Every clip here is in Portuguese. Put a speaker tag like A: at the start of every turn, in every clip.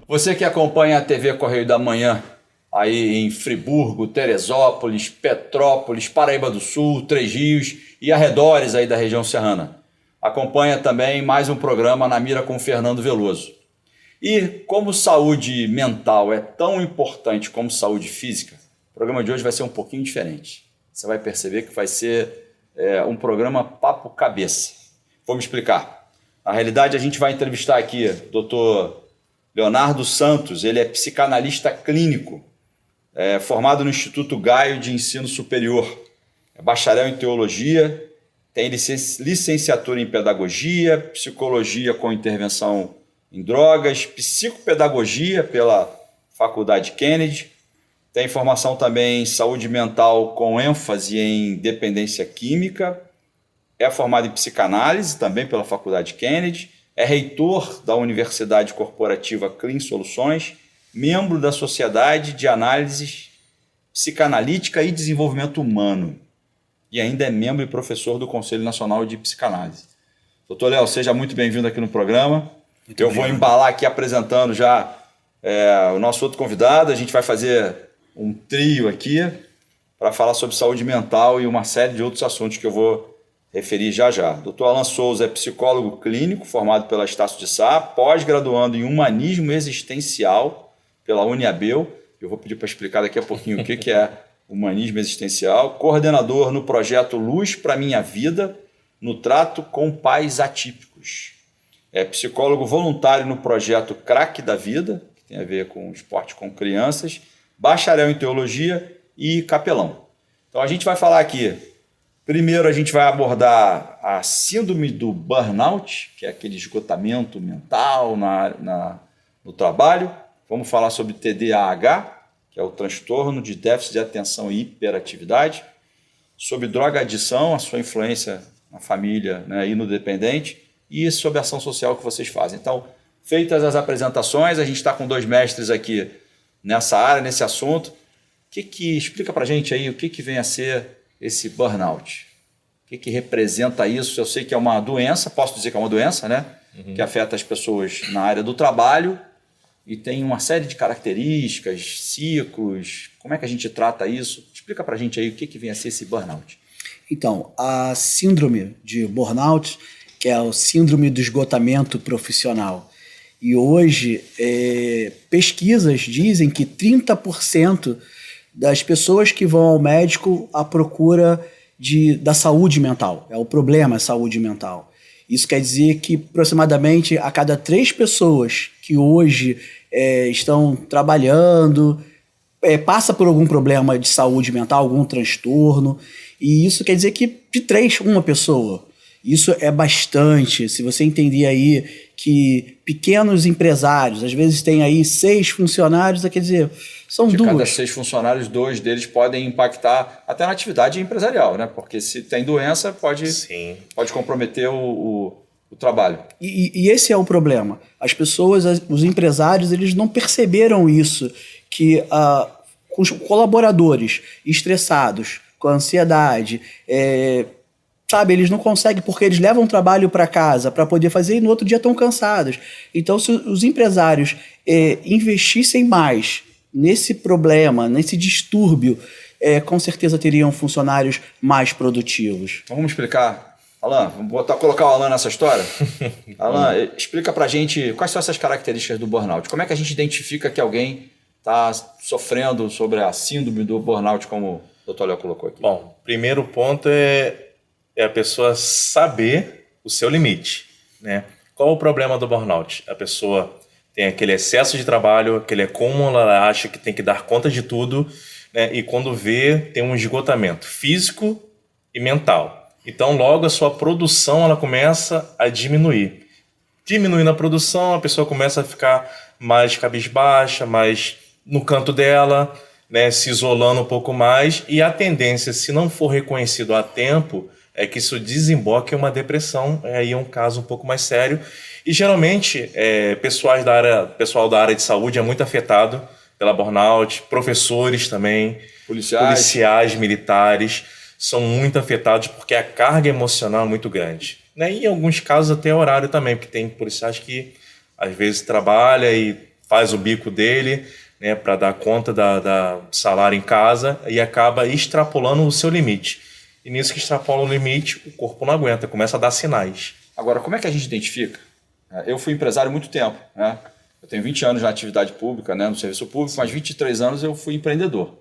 A: Você que acompanha a TV Correio da Manhã aí em Friburgo, Teresópolis, Petrópolis, Paraíba do Sul, Três Rios e arredores aí da região serrana. Acompanha também mais um programa Na Mira com o Fernando Veloso. E como saúde mental é tão importante como saúde física, o programa de hoje vai ser um pouquinho diferente. Você vai perceber que vai ser um programa papo cabeça. Vou me explicar. Na realidade, a gente vai entrevistar aqui o Dr. Leonardo Santos. Ele é psicanalista clínico, formado no Instituto Gaio de Ensino Superior. É bacharel em teologia, tem licenciatura em pedagogia, psicologia com intervenção em drogas, psicopedagogia pela Faculdade Kennedy, tem formação também em saúde mental com ênfase em dependência química, é formado em psicanálise também pela Faculdade Kennedy, é reitor da Universidade Corporativa Clean Soluções, membro da Sociedade de Análise Psicanalítica e Desenvolvimento Humano e ainda é membro e professor do Conselho Nacional de Psicanálise. Doutor Léo, seja muito bem-vindo aqui no programa. Eu vou embalar aqui apresentando já o nosso outro convidado. A gente vai fazer um trio aqui para falar sobre saúde mental e uma série de outros assuntos que eu vou referir já já. Dr. Alan Souza é psicólogo clínico, formado pela Estácio de Sá, pós-graduando em Humanismo Existencial pela Uniabel. Eu vou pedir para explicar daqui a pouquinho o que é Humanismo Existencial. Coordenador no projeto Luz para Minha Vida, no trato com pais atípicos. É psicólogo voluntário no projeto Crack da Vida, que tem a ver com esporte com crianças, bacharel em teologia e capelão. Então a gente vai falar aqui, primeiro a gente vai abordar a síndrome do burnout, que é aquele esgotamento mental no trabalho. Vamos falar sobre TDAH, que é o transtorno de déficit de atenção e hiperatividade, sobre droga-adição, a sua influência na família, né, e no dependente, e sobre a ação social que vocês fazem. Então, feitas as apresentações, a gente está com dois mestres aqui nessa área, nesse assunto. Explica para a gente aí o que vem a ser esse burnout? O que representa isso? Eu sei que é uma doença, posso dizer que é uma doença, né? Uhum. Que afeta as pessoas na área do trabalho e tem uma série de características, ciclos. Como é que a gente trata isso? Explica para a gente aí o que vem a ser esse burnout.
B: Então, a síndrome de burnout, que é o síndrome do esgotamento profissional. E hoje, pesquisas dizem que 30% das pessoas que vão ao médico à procura da saúde mental. É o problema, a saúde mental. Isso quer dizer que aproximadamente a cada 3 pessoas que hoje estão trabalhando, passa por algum problema de saúde mental, algum transtorno. E isso quer dizer que de 3, uma pessoa. Isso é bastante. Se você entender aí que pequenos empresários, às vezes tem aí 6 funcionários, quer dizer, são 2.
A: De cada 6 funcionários, 2 deles podem impactar até na atividade empresarial, né? Porque se tem doença, pode comprometer o trabalho.
B: E esse é o problema. As pessoas, os empresários, eles não perceberam isso, que os colaboradores estressados, com ansiedade, eles não conseguem, porque eles levam o trabalho para casa para poder fazer e no outro dia estão cansados. Então, se os empresários investissem mais nesse problema, nesse distúrbio, com certeza teriam funcionários mais produtivos.
A: Então, vamos explicar. Alan, colocar o Alan nessa história? Alan, explica para a gente quais são essas características do burnout. Como é que a gente identifica que alguém está sofrendo sobre a síndrome do burnout, como o Dr. Léo colocou aqui?
C: Bom, primeiro ponto é a pessoa saber o seu limite, né? Qual o problema do burnout? A pessoa tem aquele excesso de trabalho, aquele acúmulo, ela acha que tem que dar conta de tudo, né? E quando vê, tem um esgotamento físico e mental. Então, logo a sua produção ela começa a diminuir. Diminuindo a produção, a pessoa começa a ficar mais cabisbaixa, mais no canto dela, né? Se isolando um pouco mais. E a tendência, se não for reconhecido a tempo, é que isso desemboque em uma depressão, aí é um caso um pouco mais sério. E geralmente, pessoal da área de saúde é muito afetado pela burnout, professores também, policiais, militares, são muito afetados porque a carga emocional é muito grande. Né? E em alguns casos até horário também, porque tem policiais que às vezes trabalham e faz o bico dele, né, para dar conta do salário em casa e acaba extrapolando o seu limite. E nisso que extrapola o limite, o corpo não aguenta, começa a dar sinais.
A: Agora, como é que a gente identifica? Eu fui empresário há muito tempo, né? Eu tenho 20 anos na atividade pública, né, no serviço público, mas 23 anos eu fui empreendedor.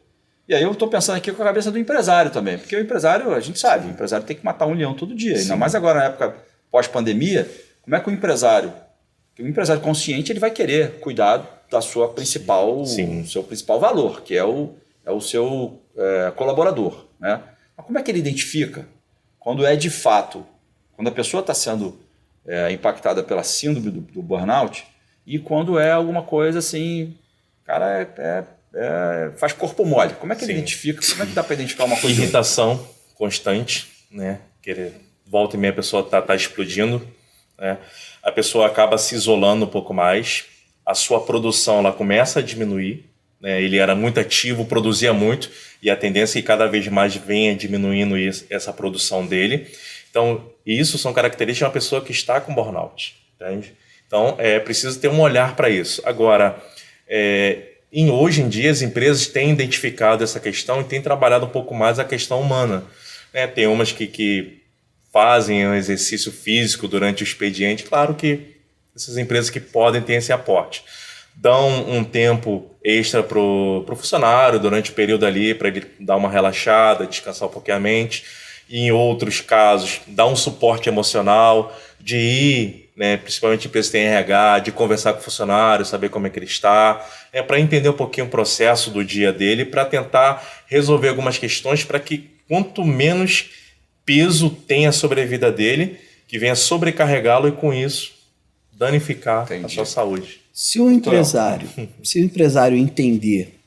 A: E aí eu estou pensando aqui com a cabeça do empresário também, porque o empresário, a gente sabe, o empresário tem que matar um leão todo dia, ainda mais agora na época pós-pandemia. Como é que o empresário consciente, ele vai querer cuidar da sua principal, seu principal valor, que é o seu colaborador, né? Mas como é que ele identifica quando é de fato, quando a pessoa está sendo impactada pela síndrome do burnout e quando é alguma coisa assim, cara, faz corpo mole? Como é que ele identifica? Como é que dá para identificar uma coisa?
C: Irritação constante, né? Volta e meia a pessoa tá explodindo, né? A pessoa acaba se isolando um pouco mais, a sua produção ela começa a diminuir, né? Ele era muito ativo, produzia muito, e a tendência é que cada vez mais venha diminuindo essa produção dele. Então, isso são características de uma pessoa que está com burnout, entende? Então, é preciso ter um olhar para isso. Agora, hoje em dia, as empresas têm identificado essa questão e têm trabalhado um pouco mais a questão humana, né? Tem umas que fazem um exercício físico durante o expediente. Claro que essas empresas que podem ter esse aporte dão um tempo extra para o funcionário durante o período ali, para ele dar uma relaxada, descansar um pouquinho a mente. E em outros casos, dá um suporte emocional de ir, né, principalmente empresas que têm RH, de conversar com o funcionário, saber como é que ele está, para entender um pouquinho o processo do dia dele, para tentar resolver algumas questões para que quanto menos peso tenha sobre a vida dele, que venha sobrecarregá-lo e com isso danificar a sua saúde.
B: Se o empresário entender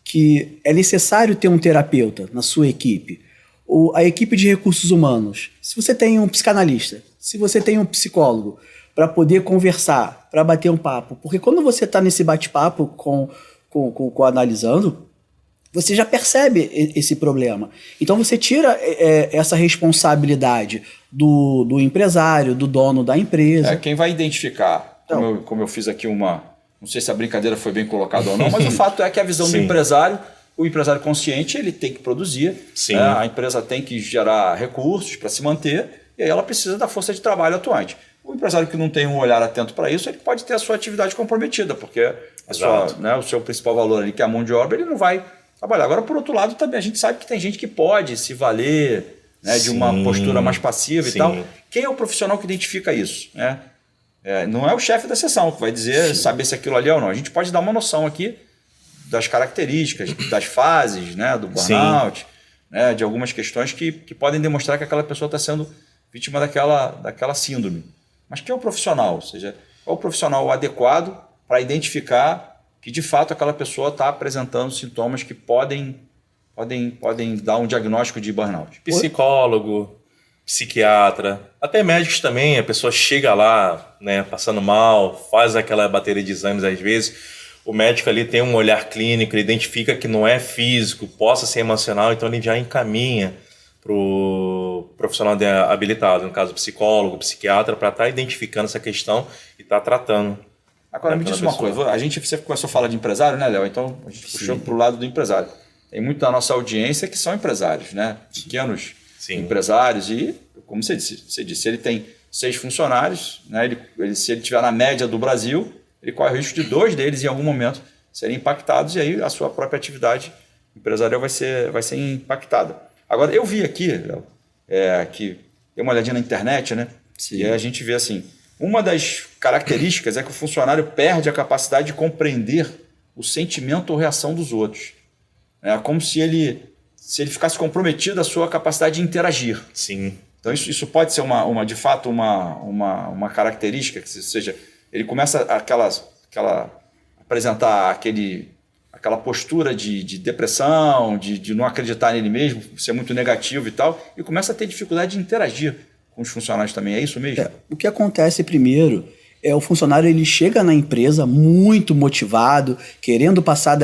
B: que é necessário ter um terapeuta na sua equipe, ou a equipe de recursos humanos, se você tem um psicanalista, se você tem um psicólogo, para poder conversar, para bater um papo, porque quando você está nesse bate-papo com analisando, você já percebe esse problema. Então você tira essa responsabilidade do empresário, do dono da empresa.
A: Quem vai identificar, como eu fiz aqui não sei se a brincadeira foi bem colocada ou não, mas o fato é que a visão do empresário, o empresário consciente, ele tem que produzir, né? A empresa tem que gerar recursos para se manter e aí ela precisa da força de trabalho atuante. O empresário que não tem um olhar atento para isso, ele pode ter a sua atividade comprometida, porque o seu principal valor ali, que é a mão de obra, ele não vai trabalhar. Agora, por outro lado, também a gente sabe que tem gente que pode se valer, né, de uma postura mais passiva e tal. Quem é o profissional que identifica isso, né? Não é o chefe da seção que vai dizer, saber se aquilo ali é ou não. A gente pode dar uma noção aqui das características, das fases, né, do burnout, né, de algumas questões que podem demonstrar que aquela pessoa está sendo vítima daquela síndrome. Mas quem é o profissional? Ou seja, qual é o profissional adequado para identificar que de fato aquela pessoa está apresentando sintomas que podem dar um diagnóstico de burnout?
C: Psicólogo, psiquiatra, até médicos também. A pessoa chega lá, né, passando mal, faz aquela bateria de exames às vezes. O médico ali tem um olhar clínico, ele identifica que não é físico, possa ser emocional, então ele já encaminha para o profissional habilitado, no caso psicólogo, psiquiatra, para estar identificando essa questão e estar tratando.
A: Agora me diz uma coisa, você começou a falar de empresário, né, Léo? Então a gente puxou para o lado do empresário. Tem muito da nossa audiência que são empresários, né? Pequenos empresários e, como você disse, ele tem 6 funcionários, né? Se ele estiver na média do Brasil, ele corre o risco de 2 deles em algum momento serem impactados e aí a sua própria atividade empresarial vai ser impactada. Agora, eu vi aqui, Léo, que dei uma olhadinha na internet, né? E aí a gente vê assim, uma das características é que o funcionário perde a capacidade de compreender o sentimento ou reação dos outros. É como se ele ficasse comprometido a sua capacidade de interagir.
C: Sim.
A: Então isso pode ser de fato uma característica, ou seja, ele começa a apresentar aquela postura de depressão, de não acreditar nele mesmo, ser muito negativo e tal, e começa a ter dificuldade de interagir com os funcionários também. É isso mesmo?
B: O que acontece primeiro é o funcionário, ele chega na empresa muito motivado, querendo passar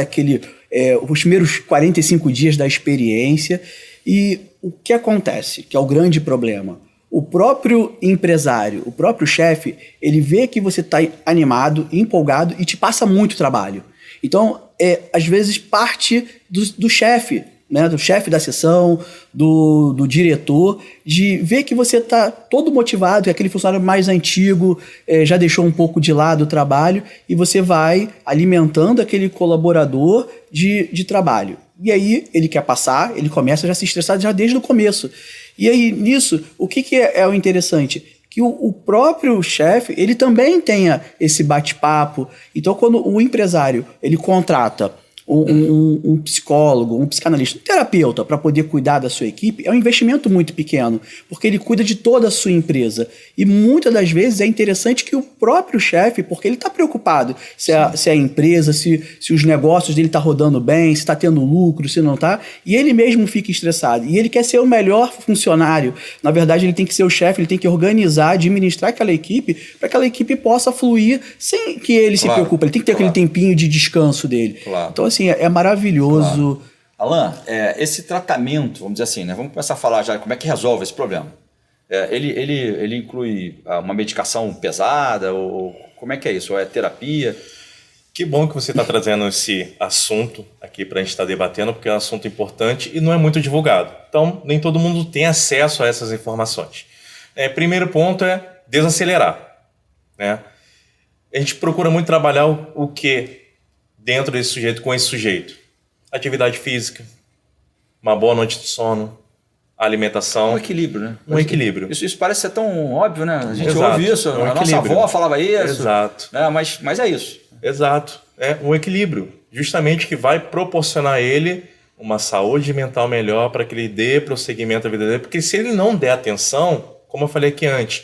B: os primeiros 45 dias da experiência, e o que acontece, que é o grande problema? o próprio empresário, o próprio chefe, ele vê que você está animado, empolgado e te passa muito trabalho. Então, às vezes parte do chefe, né, do chefe da seção, do diretor, de ver que você está todo motivado, que aquele funcionário mais antigo já deixou um pouco de lado o trabalho, e você vai alimentando aquele colaborador de trabalho. E aí ele quer passar, ele começa já a se estressar já desde o começo. E aí, nisso, o que é o interessante? Que o próprio chefe, ele também tenha esse bate-papo. Então, quando o empresário, ele contrata um psicólogo, um psicanalista, um terapeuta para poder cuidar da sua equipe, é um investimento muito pequeno, porque ele cuida de toda a sua empresa. E muitas das vezes é interessante que o próprio chefe, porque ele está preocupado se a empresa, se os negócios dele estão rodando bem, se está tendo lucro, se não está, e ele mesmo fica estressado. E ele quer ser o melhor funcionário. Na verdade, ele tem que ser o chefe, ele tem que organizar, administrar aquela equipe, para que aquela equipe possa fluir sem que ele se preocupe. Ele tem que ter aquele tempinho de descanso dele. Então, assim, é maravilhoso.
A: Alan, esse tratamento, vamos dizer assim, né? Vamos começar a falar já como é que resolve esse problema. Ele inclui uma medicação pesada, ou como é que é isso? Ou é terapia?
C: Que bom que você está trazendo esse assunto aqui para a gente estar debatendo, porque é um assunto importante e não é muito divulgado. Então, nem todo mundo tem acesso a essas informações. Primeiro ponto é desacelerar, né? A gente procura muito trabalhar o que dentro desse sujeito, com esse sujeito? Atividade física, uma boa noite de sono, alimentação.
A: Um equilíbrio, né?
C: Um equilíbrio.
A: Isso parece ser tão óbvio, né? A gente
C: Exato.
A: ouve isso,
C: Um
A: a nossa avó falava isso.
C: Exato.
A: Né? Mas é isso.
C: Exato. É um equilíbrio, justamente que vai proporcionar a ele uma saúde mental melhor para que ele dê prosseguimento à vida dele, porque se ele não der atenção, como eu falei aqui antes,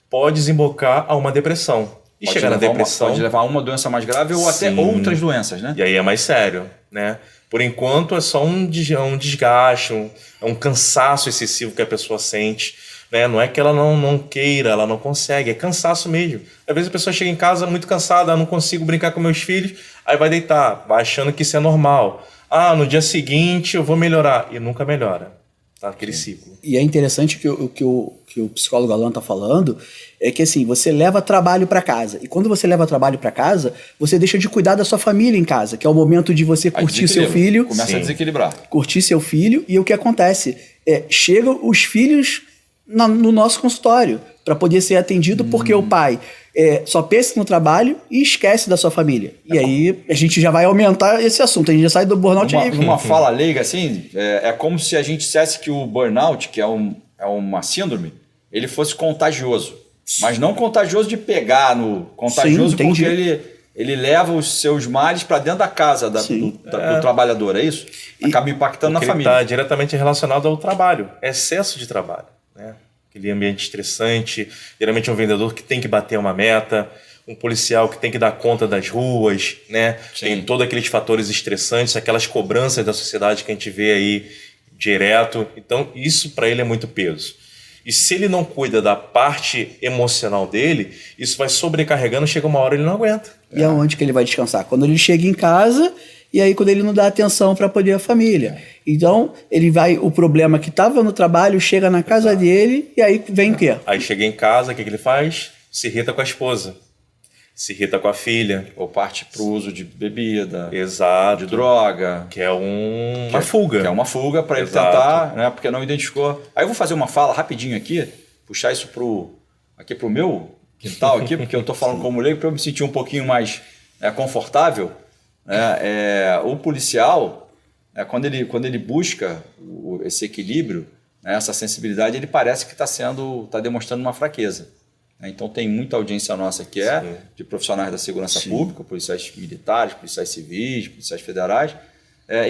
C: pode desembocar a uma depressão. E chegar na depressão...
A: Pode levar a uma doença mais grave ou até outras doenças, né?
C: E aí é mais sério, né? Por enquanto é só um desgaste, um cansaço excessivo que a pessoa sente, né? Não é que ela não queira, ela não consegue, é cansaço mesmo. Às vezes a pessoa chega em casa muito cansada, não consigo brincar com meus filhos, aí vai deitar, vai achando que isso é normal. No dia seguinte eu vou melhorar. E nunca melhora. Tá? Aquele ciclo.
B: E é interessante que o psicólogo Alan está falando, é que assim, você leva trabalho para casa. E quando você leva trabalho para casa, você deixa de cuidar da sua família em casa, que é o momento de você curtir seu filho.
A: Começa a desequilibrar.
B: Curtir seu filho, e o que acontece? Chegam os filhos no nosso consultório para poder ser atendido, porque o pai só pensa no trabalho e esquece da sua família. E aí a gente já vai aumentar esse assunto, a gente já sai do burnout.
A: Numa fala leiga, assim, é como se a gente dissesse que o burnout, que é uma síndrome, ele fosse contagioso. Mas não contagioso de pegar, contagioso. Sim, porque ele leva os seus males para dentro da casa do trabalhador, é isso? Acaba impactando na família.
C: Ele está diretamente relacionado ao trabalho, excesso de trabalho, né? Aquele ambiente estressante, geralmente um vendedor que tem que bater uma meta, um policial que tem que dar conta das ruas, né? Tem todos aqueles fatores estressantes, aquelas cobranças da sociedade que a gente vê aí direto. Então, isso para ele é muito peso. E se ele não cuida da parte emocional dele, isso vai sobrecarregando, chega uma hora ele não aguenta.
B: E aonde que ele vai descansar? Quando ele chega em casa, e aí quando ele não dá atenção para poder a família. Então, o problema que estava no trabalho chega na casa dele, e aí vem o quê?
C: Aí chega em casa, o que ele faz? Se irrita com a esposa, se irrita com a filha.
A: Ou parte para o uso de bebida,
C: exato,
A: de droga.
C: Que é uma fuga.
A: Que é uma fuga para ele tentar, né? Porque não identificou. Aí eu vou fazer uma fala rapidinho aqui, puxar isso aqui pro meu quintal aqui, porque eu estou falando como leigo, para eu me sentir um pouquinho mais confortável. O policial, quando ele busca esse equilíbrio, essa sensibilidade, ele parece que está demonstrando uma fraqueza. Então tem muita audiência nossa que de profissionais da segurança pública, policiais militares, policiais civis, policiais federais,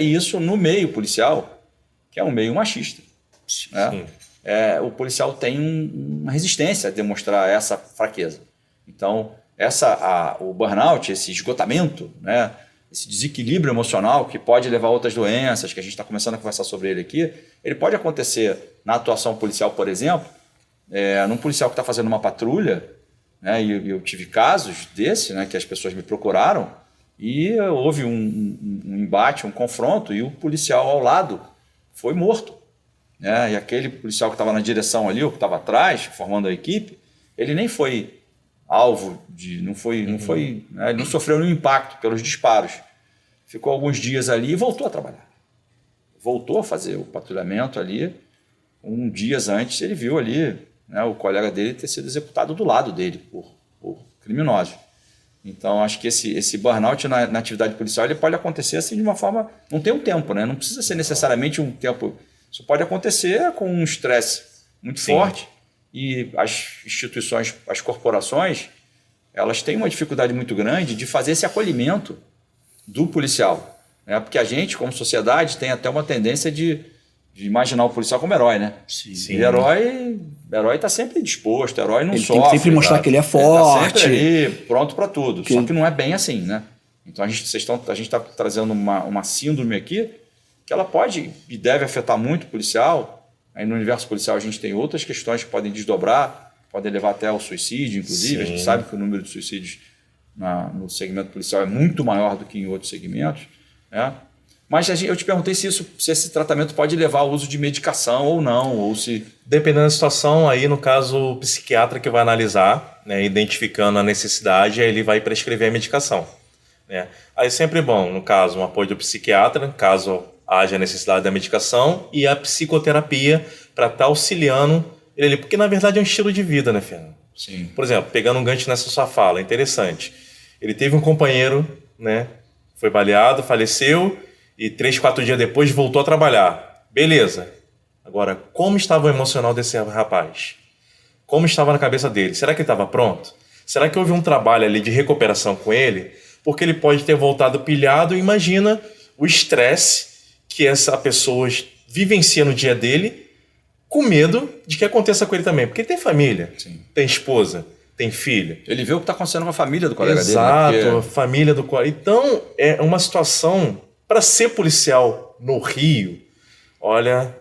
A: e isso no meio policial, que é um meio machista. Né? O policial tem uma resistência a demonstrar essa fraqueza. Então o burnout, esse esgotamento, né? Esse desequilíbrio emocional que pode levar a outras doenças, que a gente está começando a conversar sobre ele aqui, ele pode acontecer na atuação policial, por exemplo, num policial que está fazendo uma patrulha, né, e eu tive casos desse, né, que as pessoas me procuraram e houve um embate, um confronto, e o policial ao lado foi morto. né? E aquele policial que estava na direção ali, ou que estava atrás, formando a equipe, ele nem foi alvo de... Não foi, né? Ele não sofreu nenhum impacto pelos disparos. Ficou alguns dias ali e voltou a trabalhar. Voltou a fazer o patrulhamento ali. Dias antes ele viu ali, né, o colega dele ter sido executado do lado dele por criminosos. Então acho que esse burnout na atividade policial ele pode acontecer assim de uma forma... Não tem um tempo, né? Não precisa ser necessariamente um tempo. Isso pode acontecer com um estresse muito forte e as instituições, as corporações, elas têm uma dificuldade muito grande de fazer esse acolhimento do policial, né? Porque a gente, como sociedade, tem até uma tendência de imaginar o policial como herói, né?
B: Sim.
A: E herói está sempre disposto, herói não
B: ele
A: sofre.
B: Tem que sempre mostrar que ele é forte.
A: Ele tá sempre ali, pronto para tudo. Só que não é bem assim, né? Então a gente está trazendo uma síndrome aqui que ela pode e deve afetar muito o policial. Aí no universo policial a gente tem outras questões que podem desdobrar, podem levar até ao suicídio, inclusive. A gente sabe que o número de suicídios no segmento policial é muito maior do que em outros segmentos, né? Mas eu te perguntei se esse tratamento pode levar ao uso de medicação ou não, ou se...
C: Dependendo da situação, aí no caso o psiquiatra que vai analisar, né, identificando a necessidade, aí ele vai prescrever a medicação, né? Aí sempre bom, no caso, um apoio do psiquiatra, caso haja necessidade da medicação, e a psicoterapia para estar auxiliando ele, porque na verdade é um estilo de vida, né, Fernando?
A: Sim.
C: Por exemplo, pegando um gancho nessa sua fala, interessante. Ele teve um companheiro, né, foi baleado, faleceu, e 3, 4 dias depois voltou a trabalhar. Beleza. Agora, como estava o emocional desse rapaz? Como estava na cabeça dele? Será que ele estava pronto? Será que houve um trabalho ali de recuperação com ele? Porque ele pode ter voltado pilhado. Imagina o estresse que essa pessoa vivencia no dia dele, com medo de que aconteça com ele também. Porque ele tem família, tem esposa, tem filho.
A: Ele vê o que está acontecendo com a família do colega dele.
C: Exato,
A: Né?
C: a família do colega. Então, é uma situação... Para ser policial no Rio, olha...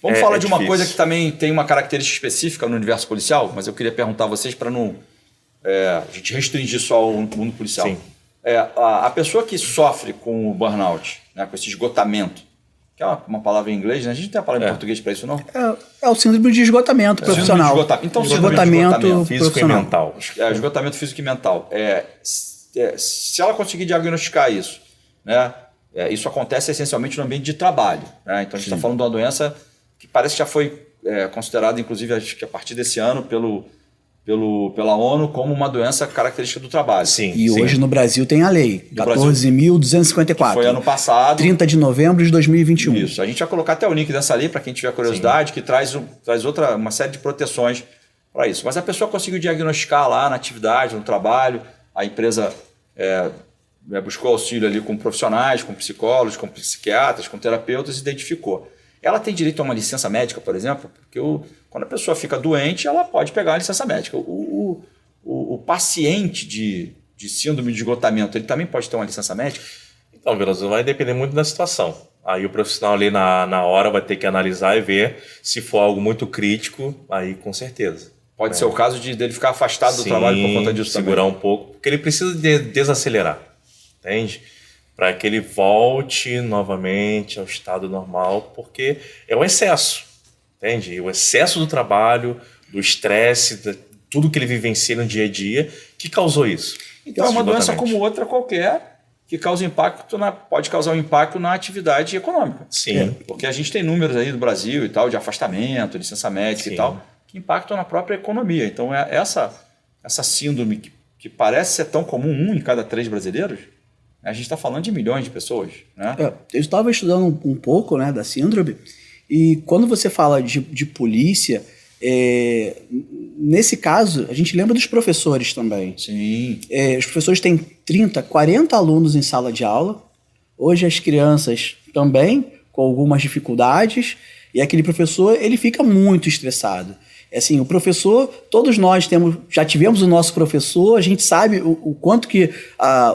A: Vamos falar de uma
C: difícil.
A: coisa que também tem uma característica específica no universo policial, mas eu queria perguntar a vocês para não a gente restringir só o mundo policial.
C: Sim.
A: A pessoa que sofre com o burnout, né, com esse esgotamento, que é uma palavra em inglês, né? A gente não tem a palavra em português para isso, não?
B: É o síndrome de esgotamento profissional.
A: Síndrome de esgotamento. Então,
B: esgotamento
C: físico
B: profissional.
C: e mental.
A: Esgotamento físico e mental. Se ela conseguir diagnosticar isso, né, isso acontece essencialmente no ambiente de trabalho, né? Então a gente está falando de uma doença que parece que já foi considerada, inclusive acho que a partir desse ano, pela ONU, como uma doença característica do trabalho.
B: E hoje no Brasil tem a lei,
A: No Brasil,
B: 14.254.
A: foi ano passado.
B: 30 de novembro de 2021.
A: Isso. A gente vai colocar até o link dessa lei para quem tiver curiosidade, que traz uma série de proteções para isso. Mas a pessoa conseguiu diagnosticar lá na atividade, no trabalho, a empresa buscou auxílio ali com profissionais, com psicólogos, com psiquiatras, com terapeutas, identificou. Ela tem direito a uma licença médica, por exemplo, porque quando a pessoa fica doente, ela pode pegar a licença médica. O paciente de síndrome de esgotamento, ele também pode ter uma licença médica?
C: Então, Veloso, vai depender muito da situação. Aí o profissional ali na hora vai ter que analisar e ver se for algo muito crítico, aí com certeza.
A: Pode ser o caso dele ficar afastado do trabalho por conta disso também.
C: Segurar um pouco, porque ele precisa desacelerar, entende? Para que ele volte novamente ao estado normal, porque é o excesso, entende? O excesso do trabalho, do estresse, tudo que ele vivencia no dia a dia, que causou isso.
A: Então é uma doença como outra qualquer, que pode causar um impacto na atividade econômica.
C: Sim.
A: Porque a gente tem números aí do Brasil e tal, de afastamento, licença médica e tal, que impactam na própria economia. Então, essa síndrome que parece ser tão comum, 1 em cada 3 brasileiros, a gente está falando de milhões de pessoas, né?
B: Eu estava estudando um pouco, né, da síndrome, e quando você fala de polícia, nesse caso, a gente lembra dos professores também.
A: Sim.
B: Os professores têm 30, 40 alunos em sala de aula. Hoje as crianças também, com algumas dificuldades, e aquele professor, ele fica muito estressado. Assim, o professor, todos nós já tivemos o nosso professor, a gente sabe o quanto que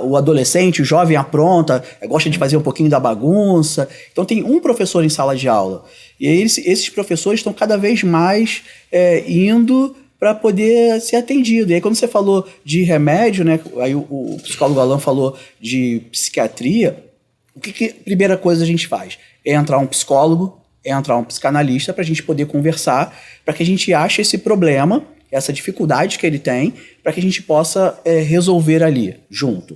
B: o adolescente, o jovem apronta, gosta de fazer um pouquinho da bagunça. Então tem um professor em sala de aula. E aí esses professores estão cada vez mais indo para poder ser atendido. E aí quando você falou de remédio, né, aí o psicólogo Alan falou de psiquiatria, o que primeira coisa a gente faz? entrar um psicólogo, entrar um psicanalista para a gente poder conversar, para que a gente ache esse problema, essa dificuldade que ele tem, para que a gente possa resolver ali, junto.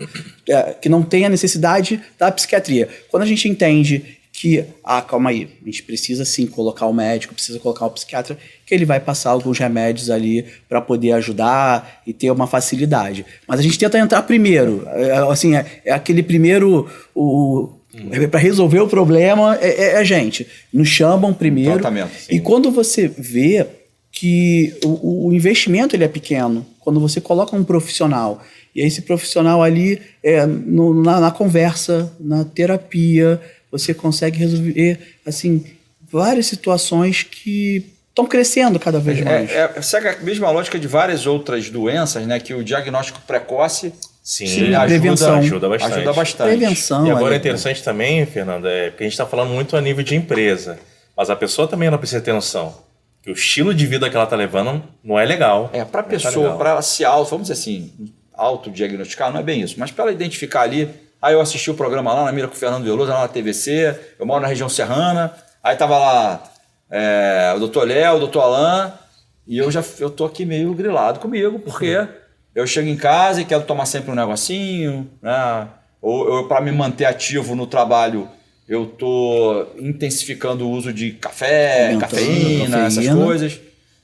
B: Que não tenha necessidade da psiquiatria. Quando a gente entende que, calma aí, a gente precisa sim colocar o médico, precisa colocar o psiquiatra, que ele vai passar alguns remédios ali para poder ajudar e ter uma facilidade. Mas a gente tenta entrar primeiro, assim, aquele primeiro... Para resolver o problema a gente. Nos chamam primeiro.
A: Tratamento, sim.
B: E quando você vê que o investimento ele é pequeno, quando você coloca um profissional, e aí esse profissional ali, na conversa, na terapia, você consegue resolver assim, várias situações que estão crescendo cada vez mais.
A: Segue a mesma lógica de várias outras doenças, né? Que o diagnóstico precoce...
C: Sim,
A: ajuda bastante.
B: Prevenção.
C: E agora é interessante também, Fernando, porque a gente está falando muito a nível de empresa, mas a pessoa também ela precisa ter noção que o estilo de vida que ela está levando não é legal.
A: Para a pessoa, para ela se vamos dizer assim, autodiagnosticar, não é bem isso, mas para ela identificar ali, eu assisti o programa lá na Mira com o Fernando Veloso, lá na TVC, eu moro na região serrana, aí tava lá o doutor Léo, o doutor Alain, e eu tô aqui meio grilado comigo, porque... Eu chego em casa e quero tomar sempre um negocinho, né? Ou para me manter ativo no trabalho, eu tô intensificando o uso de café, cafeína, essas coisas.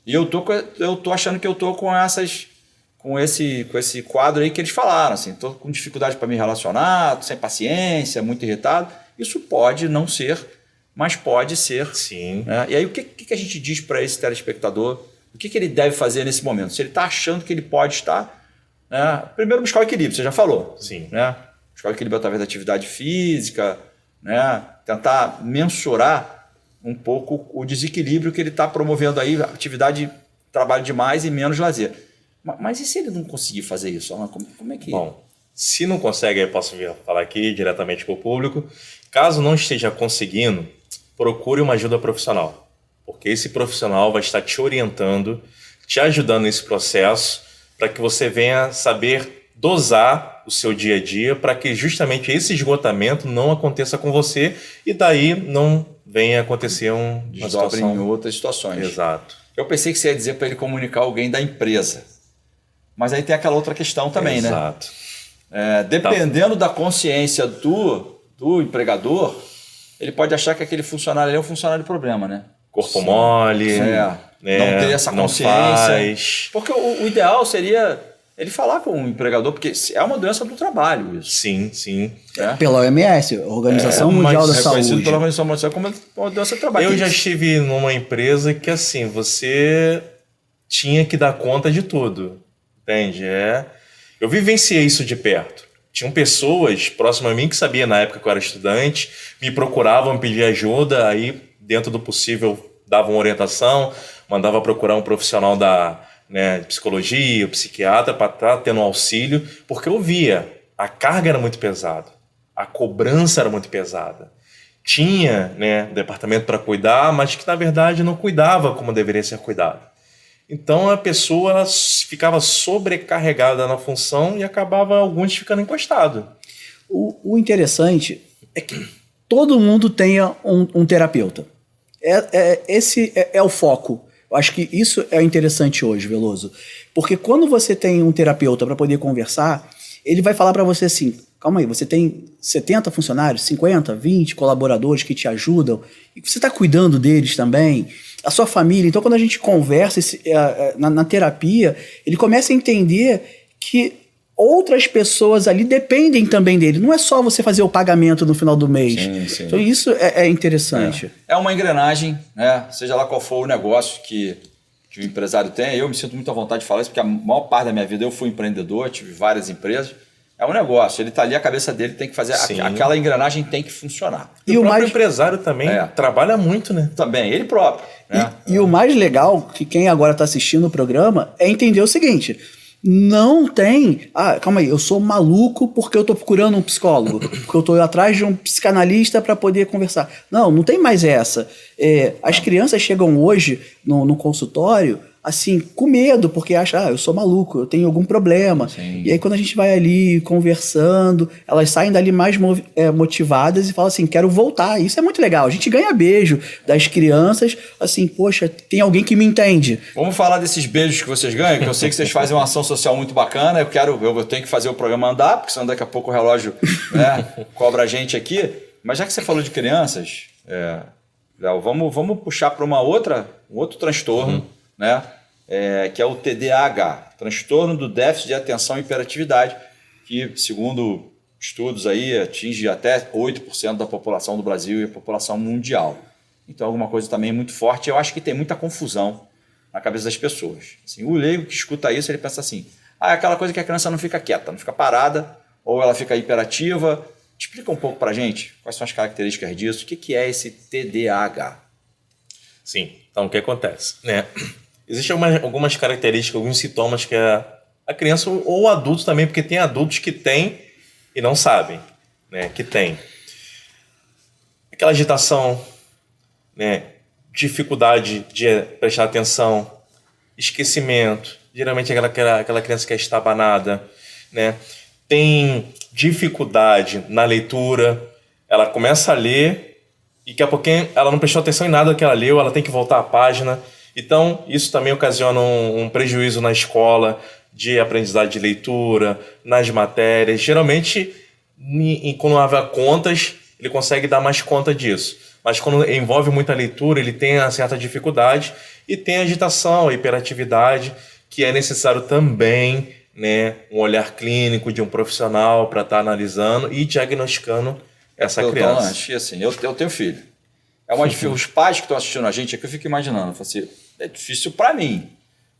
A: E eu tô achando que eu tô com esse quadro aí que eles falaram, assim, tô com dificuldade para me relacionar, tô sem paciência, muito irritado. Isso pode não ser, mas pode ser.
C: Sim.
A: Né? E aí o que a gente diz para esse telespectador? O que ele deve fazer nesse momento? Se ele está achando que ele pode estar... Né? Primeiro, buscar o equilíbrio, você já falou.
C: Sim.
A: Né? Buscar o equilíbrio através da atividade física, né? Tentar mensurar um pouco o desequilíbrio que ele está promovendo aí, atividade, trabalho demais e menos lazer. Mas e se ele não conseguir fazer isso? Como é que...
C: Bom, se não consegue, eu posso vir falar aqui diretamente com o público. Caso não esteja conseguindo, procure uma ajuda profissional. Porque esse profissional vai estar te orientando, te ajudando nesse processo, para que você venha saber dosar o seu dia a dia, para que justamente esse esgotamento não aconteça com você e daí não venha acontecer
A: situação em outras situações.
C: Exato.
A: Eu pensei que você ia dizer para ele comunicar alguém da empresa. Mas aí tem aquela outra questão também,
C: Exato.
A: né? Dependendo da consciência do empregador, ele pode achar que aquele funcionário ali é um funcionário de problema, né?
C: Corpo mole,
A: não ter essa consciência. Porque o ideal seria ele falar com o empregador, porque é uma doença do trabalho isso.
C: Sim, sim.
B: Pela OMS, Organização Mundial da Saúde.
A: Reconhecido pela Organização Mundial da Saúde como uma doença do trabalho.
C: Eu já estive numa empresa que assim, você tinha que dar conta de tudo, entende? Eu vivenciei isso de perto. Tinham pessoas próximas a mim que sabiam na época que eu era estudante, me procuravam, me pediam ajuda, aí dentro do possível davam orientação, mandava procurar um profissional de psicologia, psiquiatra, para estar tendo auxílio, porque eu via, a carga era muito pesada, a cobrança era muito pesada. Tinha departamento para cuidar, mas que na verdade não cuidava como deveria ser cuidado. Então a pessoa ficava sobrecarregada na função e acabava alguns ficando encostados.
B: O interessante é que todo mundo tenha um terapeuta. Esse é o foco. Eu acho que isso é interessante hoje, Veloso. Porque quando você tem um terapeuta para poder conversar, ele vai falar para você assim, calma aí, você tem 70 funcionários, 50, 20 colaboradores que te ajudam, e você está cuidando deles também, a sua família. Então, quando a gente conversa na terapia, ele começa a entender que outras pessoas ali dependem também dele. Não é só você fazer o pagamento no final do mês.
A: Sim.
B: Então isso é interessante.
A: É uma engrenagem, né? Seja lá qual for o negócio que o empresário tem. Eu me sinto muito à vontade de falar isso, porque a maior parte da minha vida eu fui empreendedor, tive várias empresas. É um negócio, ele está ali, a cabeça dele tem que fazer, aquela engrenagem tem que funcionar.
C: E o próprio empresário também trabalha muito, né?
A: Também, ele próprio. Né?
B: E o mais legal, que quem agora está assistindo o programa, é entender o seguinte... Não tem... calma aí, eu sou maluco porque eu tô procurando um psicólogo, porque eu tô atrás de um psicanalista para poder conversar. Não tem mais essa. As crianças chegam hoje no consultório, assim, com medo, porque acha, eu sou maluco, eu tenho algum problema.
A: Sim.
B: E aí quando a gente vai ali conversando, elas saem dali mais motivadas e falam assim, quero voltar. Isso é muito legal. A gente ganha beijo das crianças, assim, poxa, tem alguém que me entende.
A: Vamos falar desses beijos que vocês ganham, que eu sei que vocês fazem uma ação social muito bacana. Eu tenho que fazer o programa andar, porque senão daqui a pouco o relógio, né, cobra a gente aqui. Mas já que você falou de crianças, Léo, vamos puxar para um outro transtorno, né? Que é o TDAH, transtorno do déficit de atenção e hiperatividade, que, segundo estudos aí, atinge até 8% da população do Brasil e a população mundial. Então, alguma coisa também muito forte. Eu acho que tem muita confusão na cabeça das pessoas. Assim, o leigo que escuta isso, ele pensa assim, é aquela coisa que a criança não fica quieta, não fica parada, ou ela fica hiperativa. Explica um pouco para a gente quais são as características disso, o que é esse TDAH?
C: Sim, então o que acontece? Existem algumas características, alguns sintomas que a criança ou o adulto também, porque tem adultos que têm e não sabem, né, que tem. Aquela agitação, né, dificuldade de prestar atenção, esquecimento, geralmente aquela criança que é estabanada, né, tem dificuldade na leitura, ela começa a ler e daqui a pouquinho ela não prestou atenção em nada que ela leu, ela tem que voltar à página. Então, isso também ocasiona um prejuízo na escola, de aprendizagem de leitura, nas matérias. Geralmente, quando há contas, ele consegue dar mais conta disso. Mas quando envolve muita leitura, ele tem uma certa dificuldade e tem a agitação, a hiperatividade, que é necessário também, né, um olhar clínico de um profissional para estar analisando e diagnosticando essa criança.
A: Assim, eu tenho filho. Os pais que estão assistindo a gente aqui, eu fico imaginando, assim, é difícil para mim.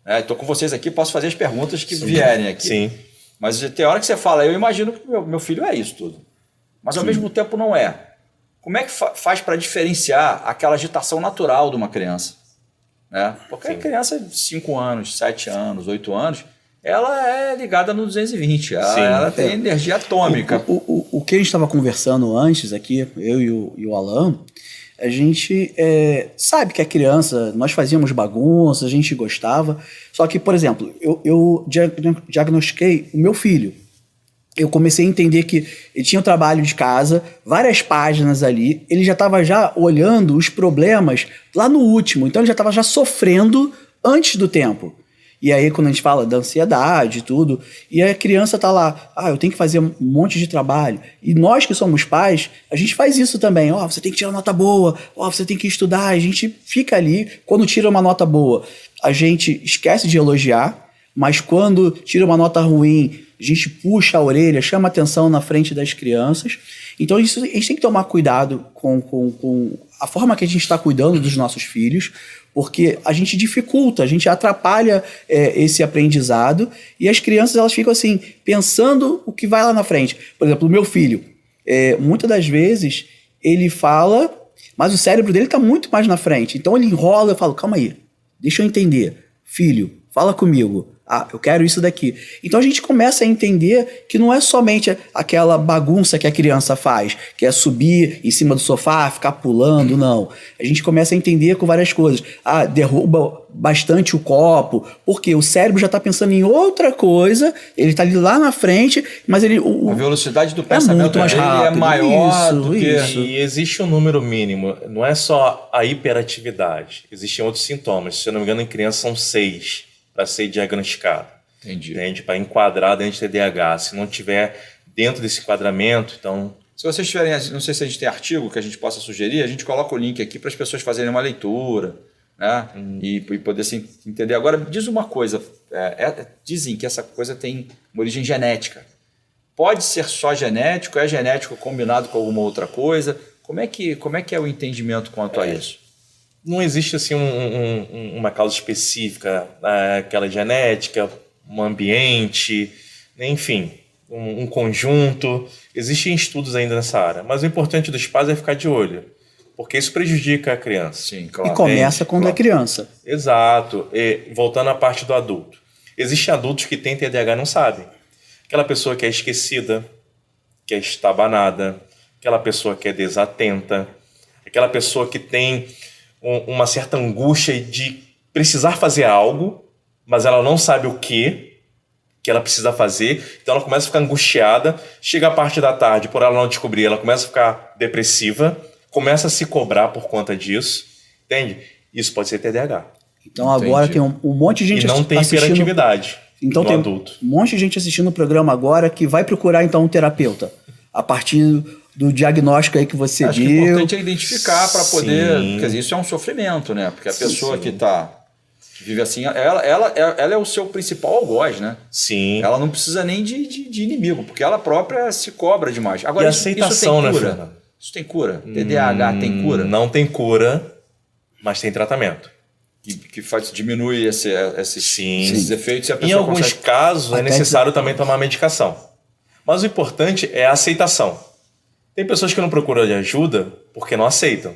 A: Estou com vocês aqui, posso fazer as perguntas que vierem aqui.
C: Sim.
A: Mas tem hora que você fala, eu imagino que meu filho é isso tudo. Mas ao mesmo tempo não é. Como é que faz para diferenciar aquela agitação natural de uma criança? Né? Porque a criança de 5 anos, 7 anos, 8 anos, ela é ligada no 220, ela tem energia atômica.
B: O que a gente estava conversando antes aqui, eu e o Alan, a gente sabe que a criança, nós fazíamos bagunça, a gente gostava, só que, por exemplo, eu diagnostiquei o meu filho. Eu comecei a entender que ele tinha um trabalho de casa, várias páginas ali, ele já estava olhando os problemas lá no último, então ele já estava sofrendo antes do tempo. E aí, quando a gente fala da ansiedade e tudo, e a criança tá lá, eu tenho que fazer um monte de trabalho. E nós que somos pais, a gente faz isso também. Você tem que tirar uma nota boa, você tem que estudar. A gente fica ali, quando tira uma nota boa, a gente esquece de elogiar, mas quando tira uma nota ruim, a gente puxa a orelha, chama atenção na frente das crianças. Então, isso, a gente tem que tomar cuidado com a forma que a gente está cuidando dos nossos filhos, porque a gente dificulta, a gente atrapalha esse aprendizado e as crianças elas ficam assim, pensando o que vai lá na frente. Por exemplo, o meu filho, muitas das vezes ele fala, mas o cérebro dele está muito mais na frente. Então ele enrola, eu falo, calma aí, deixa eu entender. Filho, fala comigo. Eu quero isso daqui. Então a gente começa a entender que não é somente aquela bagunça que a criança faz, que é subir em cima do sofá, ficar pulando, não. A gente começa a entender com várias coisas. Derruba bastante o copo, porque o cérebro já está pensando em outra coisa, ele está ali lá na frente, mas ele...
A: A velocidade do pensamento
B: muito mais rápido,
A: é maior do que...
C: E existe um número mínimo, não é só a hiperatividade, existem outros sintomas. Se eu não me engano, em criança são 6 para ser diagnosticado.
A: Entendi.
C: Para enquadrar dentro de TDAH. Se não tiver dentro desse enquadramento, então...
A: Se vocês tiverem, não sei se a gente tem artigo que a gente possa sugerir, a gente coloca o link aqui para as pessoas fazerem uma leitura, né? E poder se entender. Agora, diz uma coisa, dizem que essa coisa tem uma origem genética. Pode ser só genético, é genético combinado com alguma outra coisa? Como é que é o entendimento quanto a isso?
C: Não existe assim uma causa específica, aquela genética, um ambiente, enfim, um conjunto. Existem estudos ainda nessa área, mas o importante dos pais é ficar de olho, porque isso prejudica a criança.
A: Sim, claro.
B: E começa quando é criança.
C: Exato. E, voltando à parte do adulto. Existem adultos que têm TDAH e não sabem. Aquela pessoa que é esquecida, que é estabanada, aquela pessoa que é desatenta, aquela pessoa que tem uma certa angústia de precisar fazer algo, mas ela não sabe o que ela precisa fazer, então ela começa a ficar angustiada, chega a parte da tarde, por ela não descobrir, ela começa a ficar depressiva, começa a se cobrar por conta disso, entende? Isso pode ser TDAH.
B: Então agora tem um monte de gente
C: e não tem
B: assistindo.
C: hiperatividade
B: Então
C: no
B: tem
C: adulto.
B: um monte de gente assistindo o programa agora que vai procurar então um terapeuta, a partir do diagnóstico aí que você
A: Acho que o
B: deu.
A: importante é identificar para poder...
C: Sim.
A: Quer dizer, isso é um sofrimento, né? Porque a pessoa que vive assim, ela é o seu principal algoz, né?
C: Sim.
A: Ela não precisa nem de inimigo, porque ela própria se cobra demais. Agora,
C: E aceitação,
A: isso tem cura?
C: né, Fernando?
A: Isso tem cura? TDAH tem cura?
C: Não tem cura, mas tem tratamento.
A: Que diminui esses efeitos e a
C: Em
A: pessoa
C: alguns
A: consegue...
C: casos é
B: Até
C: necessário também tomar medicação. Mas o importante é a aceitação. Tem pessoas que não procuram de ajuda porque não aceitam.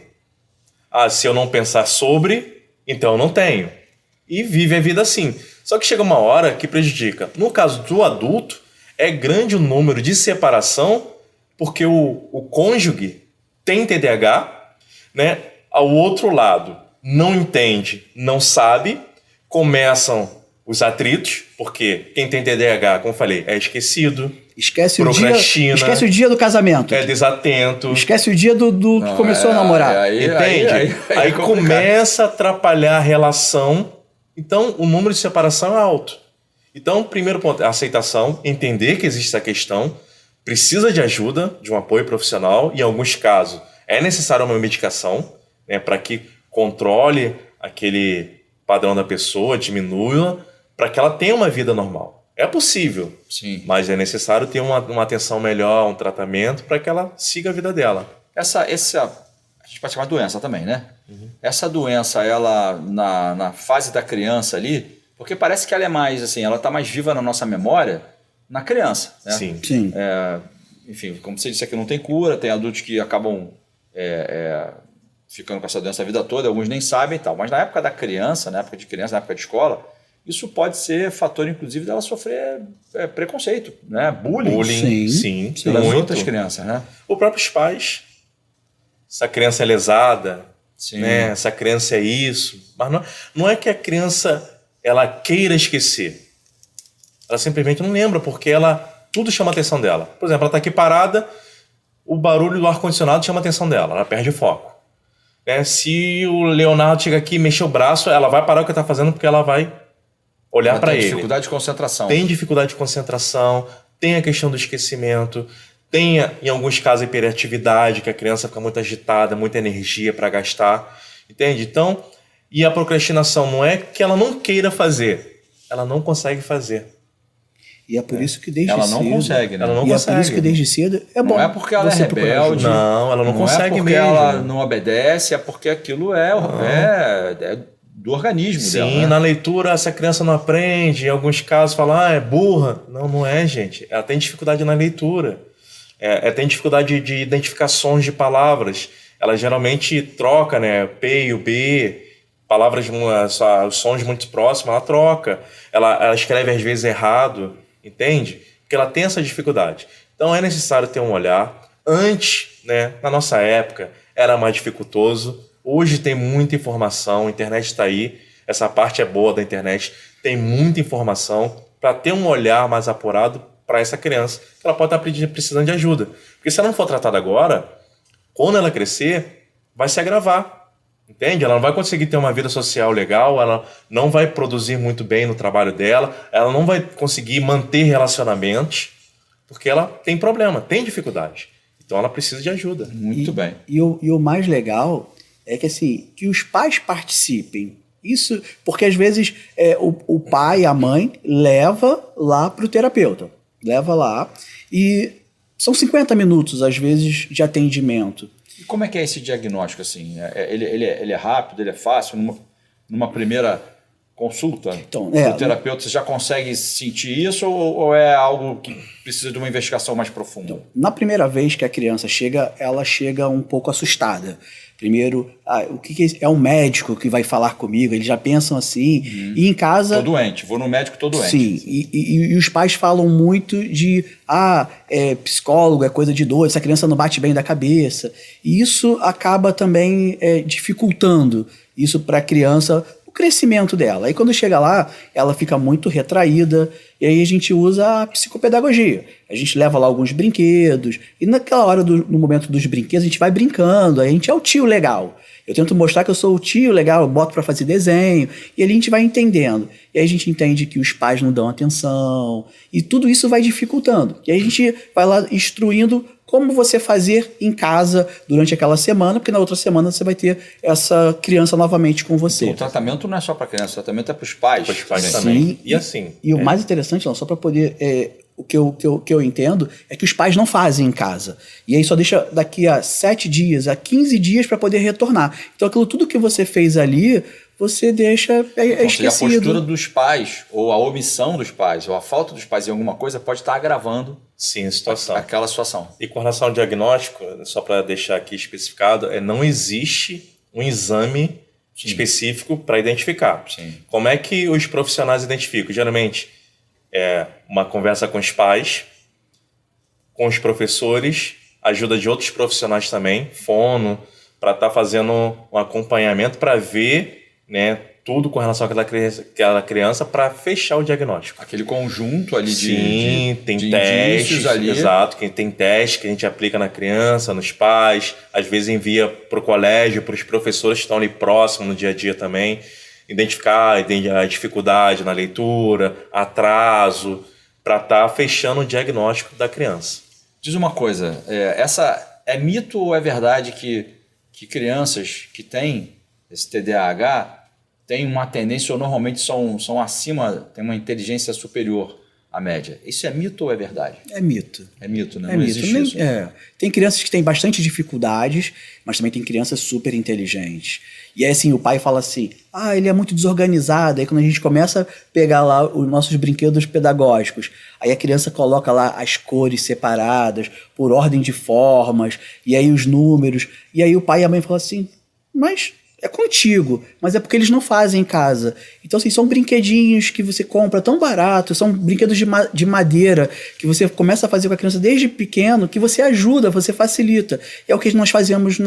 C: Se eu não pensar sobre, então eu não tenho. E vive a vida assim. Só que chega uma hora que prejudica. No caso do adulto, é grande o número de separação porque o cônjuge tem TDAH, né? Ao outro lado não entende, não sabe, começam os atritos, porque quem tem TDAH, como eu falei, é esquecido,
B: Esquece
C: procrastina,
B: o dia do casamento.
C: é desatento.
B: Esquece o dia do que começou a namorar.
C: Entende? Aí começa a atrapalhar a relação. Então, o número de separação é alto. Então, primeiro ponto é a aceitação, entender que existe essa questão, precisa de ajuda, de um apoio profissional. Em alguns casos, é necessária uma medicação, né, para que controle aquele padrão da pessoa, diminua, para que ela tenha uma vida normal. É possível,
A: Sim.
C: mas é necessário ter uma atenção melhor, um tratamento, para que ela siga a vida dela.
A: A gente pode chamar de doença também, né? Essa doença, ela na fase da criança ali, porque parece que ela é mais assim, ela está mais viva na nossa memória na criança, né?
B: Sim.
A: Enfim, como você disse aqui, não tem cura, tem adultos que acabam ficando com essa doença a vida toda, alguns nem sabem e tal, mas na época da criança, na época de escola, isso pode ser fator, inclusive, dela sofrer preconceito, né? Bullying.
C: Sim,
A: Pelas
C: muito.
A: outras crianças, né?
C: Os próprios pais. Essa criança é lesada, né? Essa criança é isso. Mas não é que a criança ela queira esquecer. Ela simplesmente não lembra, porque tudo chama a atenção dela. Por exemplo, ela está aqui parada, o barulho do ar-condicionado chama a atenção dela, ela perde o foco. Se o Leonardo chega aqui e mexer o braço, ela vai parar o que está fazendo porque ela vai olhar para ele.
A: Tem dificuldade de concentração.
C: Tem dificuldade de concentração, tem a questão do esquecimento, tem, em alguns casos, a hiperatividade, que a criança fica muito agitada, muita energia para gastar, entende? Então, e a procrastinação não é que ela não queira fazer, ela não consegue fazer.
B: E é por isso que desde
A: ela
B: cedo...
A: não consegue, né?
C: Ela não
B: e
C: consegue.
B: é por isso que desde cedo é bom.
A: Não é porque ela é
B: você procurar
A: rebelde.
B: ajuda.
C: Não, ela não consegue
A: é porque
C: mesmo.
A: ela não obedece, é porque aquilo é do organismo dela.
C: Sim,
A: né?
C: na leitura essa criança não aprende, em alguns casos fala, é burra. Não é, gente. Ela tem dificuldade na leitura. Tem dificuldade de identificações de palavras. Ela geralmente troca, né, P e o B, palavras, os sons muito próximos, ela troca. Ela escreve às vezes errado, entende? Porque ela tem essa dificuldade. Então é necessário ter um olhar. Antes, né, na nossa época, era mais dificultoso. Hoje tem muita informação, a internet está aí. Essa parte é boa da internet. Tem muita informação para ter um olhar mais apurado para essa criança. Ela pode estar precisando de ajuda. Porque se ela não for tratada agora, quando ela crescer, vai se agravar. Entende? Ela não vai conseguir ter uma vida social legal, ela não vai produzir muito bem no trabalho dela, ela não vai conseguir manter relacionamentos, porque ela tem problema, tem dificuldade. Então ela precisa de ajuda.
A: Muito bem.
B: E o mais legal é que, assim, que os pais participem. Isso, porque às vezes o pai, a mãe, leva lá para o terapeuta. Leva lá e são 50 minutos, às vezes, de atendimento.
A: E como é que é esse diagnóstico, assim? Ele é rápido, ele é fácil? Numa primeira consulta,
B: Então,
A: o terapeuta, você já consegue sentir isso ou é algo que precisa de uma investigação mais profunda?
B: Então, na primeira vez que a criança chega, ela chega um pouco assustada. Primeiro, o que é um médico que vai falar comigo? Eles já pensam assim. E em casa...
A: Tô doente, vou no médico, tô doente.
B: Sim, e os pais falam muito de psicólogo é coisa de doido, essa criança não bate bem da cabeça. E isso acaba também dificultando isso para a criança o crescimento dela. Aí quando chega lá, ela fica muito retraída, e aí a gente usa a psicopedagogia. A gente leva lá alguns brinquedos, e naquela hora, no momento dos brinquedos, a gente vai brincando, aí a gente é o tio legal. Eu tento mostrar que eu sou o tio legal, eu boto para fazer desenho, e ali a gente vai entendendo. E aí a gente entende que os pais não dão atenção, e tudo isso vai dificultando. E aí a gente vai lá instruindo como você fazer em casa durante aquela semana, porque na outra semana você vai ter essa criança novamente com você.
A: O tratamento não é só para criança, o tratamento é para os pais.
C: Para os pais também.
B: Sim,
C: E assim...
B: E o mais interessante, não, só para poder... o que eu entendo é que os pais não fazem em casa. E aí só deixa daqui a 7 dias, a 15 dias para poder retornar. Então aquilo tudo que você fez ali, você deixa esquecido.
A: A postura dos pais, ou a omissão dos pais, ou a falta dos pais em alguma coisa pode estar agravando
C: Sim, a situação.
A: aquela situação.
C: E com relação ao diagnóstico, só para deixar aqui especificado, não existe um exame específico para identificar.
A: Sim.
C: Como é que os profissionais identificam? Geralmente é uma conversa com os pais, com os professores, ajuda de outros profissionais também, fono, para estar fazendo um acompanhamento para ver, né, tudo com relação àquela criança para fechar o diagnóstico.
A: Aquele conjunto ali
C: Sim, tem
A: de
C: testes
A: indícios ali.
C: Exato, tem testes que a gente aplica na criança, nos pais, às vezes envia para o colégio, para os professores que estão ali próximos no dia a dia também, identificar a dificuldade na leitura, atraso, para estar fechando o diagnóstico da criança.
A: Diz uma coisa, essa é mito ou é verdade que crianças que têm esse TDAH têm uma tendência ou normalmente são acima, têm uma inteligência superior à média? Isso é mito ou é verdade?
B: É mito.
A: É mito, né?
B: É
A: Não
B: mito.
A: existe isso.
B: Tem crianças que têm bastante dificuldades, mas também tem crianças super inteligentes. E aí, assim, o pai fala assim, ele é muito desorganizado. Aí quando a gente começa a pegar lá os nossos brinquedos pedagógicos, aí a criança coloca lá as cores separadas, por ordem de formas, e aí os números. E aí o pai e a mãe falam assim, mas... é contigo, mas é porque eles não fazem em casa. Então, assim, são brinquedinhos que você compra tão barato, são brinquedos de madeira que você começa a fazer com a criança desde pequeno, que você ajuda, você facilita. É o que nós fazemos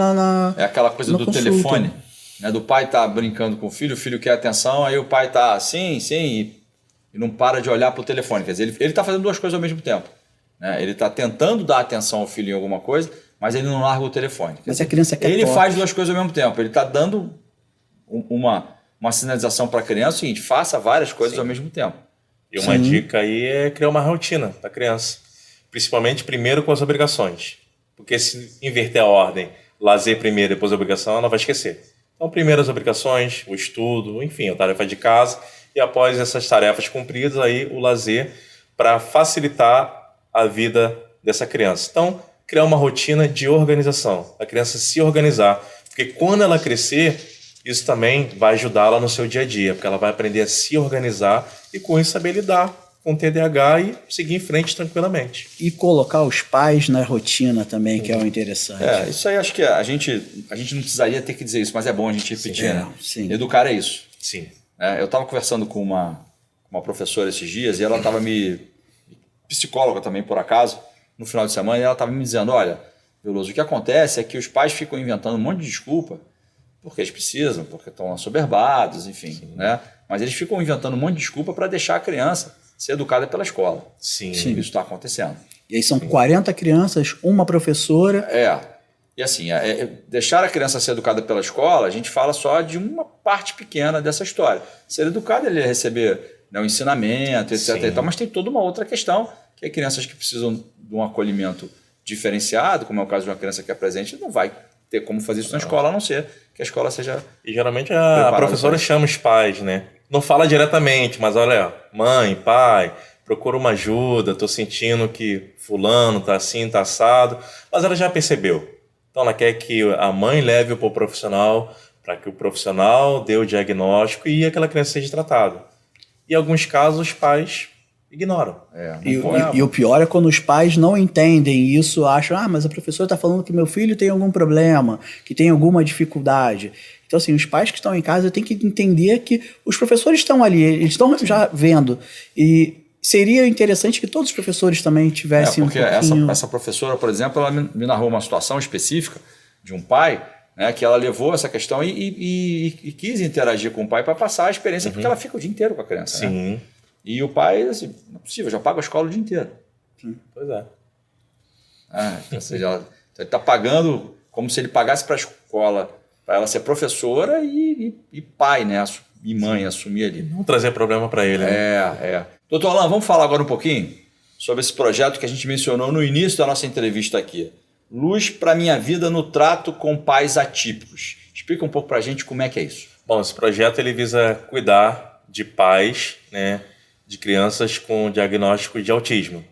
A: É aquela coisa do
B: consulta.
A: telefone, né? Do pai tá brincando com o filho quer atenção, aí o pai tá sim, e não para de olhar para o telefone. Quer dizer, ele tá fazendo duas coisas ao mesmo tempo, né? Ele tá tentando dar atenção ao filho em alguma coisa, mas ele não larga o telefone.
B: Mas a criança quer
A: Ele
B: toque.
A: faz duas coisas ao mesmo tempo. Ele está dando uma sinalização para a criança, o seguinte, faça várias coisas ao mesmo tempo.
C: E uma dica aí é criar uma rotina da criança. Principalmente primeiro com as obrigações. Porque se inverter a ordem, lazer primeiro, depois a obrigação, ela vai esquecer. Então, primeiro as obrigações, o estudo, enfim, a tarefa de casa. E após essas tarefas cumpridas, aí o lazer para facilitar a vida dessa criança. Então, criar uma rotina de organização, a criança se organizar, porque quando ela crescer, isso também vai ajudá-la no seu dia a dia, porque ela vai aprender a se organizar e com isso saber lidar com o TDAH e seguir em frente tranquilamente.
B: E colocar os pais na rotina também, que é o interessante.
A: Isso aí acho que a gente não precisaria ter que dizer isso, mas é bom a gente repetir, né?
B: Sim.
A: Educar é isso.
C: Sim.
A: Eu estava conversando com uma professora esses dias e ela estava psicóloga também, por acaso, no final de semana, e ela estava me dizendo, olha, Veloso, o que acontece é que os pais ficam inventando um monte de desculpa, porque eles precisam, porque estão assoberbados, enfim, né? Mas eles ficam inventando um monte de desculpa para deixar a criança ser educada pela escola.
C: Sim.
A: Isso está acontecendo.
B: E aí são 40 crianças, uma professora.
A: E assim, deixar a criança ser educada pela escola, a gente fala só de uma parte pequena dessa história. Ser educado, ele receber, né, o ensinamento, etc. E tal, mas tem toda uma outra questão, que é crianças que precisam de um acolhimento diferenciado, como é o caso de uma criança que é presente, não vai ter como fazer isso na escola, a não ser que a escola seja...
C: E geralmente a professora chama os pais, né? Não fala diretamente, mas olha, mãe, pai, procura uma ajuda, estou sentindo que fulano está assim, está assado, mas ela já percebeu. Então ela quer que a mãe leve para o profissional, para que o profissional dê o diagnóstico e aquela criança seja tratada. E em alguns casos os pais ignoram.
B: E o pior é quando os pais não entendem isso, acham, mas a professora está falando que meu filho tem algum problema, que tem alguma dificuldade. Então, assim, os pais que estão em casa têm que entender que os professores estão ali, eles estão já vendo. E seria interessante que todos os professores também tivessem
A: porque
B: um pouquinho...
A: essa professora, por exemplo, ela me narrou uma situação específica de um pai né, que ela levou essa questão e quis interagir com o pai para passar a experiência, porque ela fica o dia inteiro com a criança. Né?
C: Sim.
A: E o pai, assim, não é possível, já paga a escola o dia inteiro.
C: Pois é.
A: Ou seja, ele está pagando como se ele pagasse para a escola, para ela ser professora e pai, né? E mãe, assumir ali.
C: Não trazer problema para ele. Né?
A: Doutor Alain, vamos falar agora um pouquinho sobre esse projeto que a gente mencionou no início da nossa entrevista aqui. Luz para minha vida no trato com pais atípicos. Explica um pouco para a gente como é que é isso.
C: Bom, esse projeto ele visa cuidar de pais, né, de crianças com diagnóstico de autismo.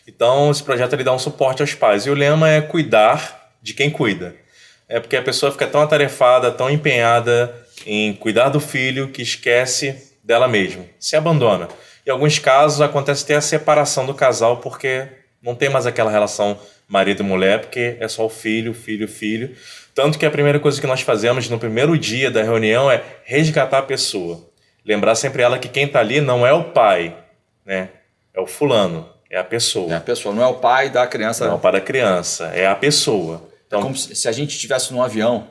C: Então, esse projeto ele dá um suporte aos pais. E o lema é cuidar de quem cuida. É porque a pessoa fica tão atarefada, tão empenhada em cuidar do filho que esquece dela mesma, se abandona. Em alguns casos acontece até a separação do casal porque não tem mais aquela relação marido e mulher, porque é só o filho. Tanto que a primeira coisa que nós fazemos no primeiro dia da reunião é resgatar a pessoa. Lembrar sempre ela que quem está ali não é o pai, né? É o fulano, é a pessoa.
A: É a pessoa, não é o pai da criança.
C: Não é o pai da criança, é a pessoa. Então,
A: é como se a gente estivesse num avião.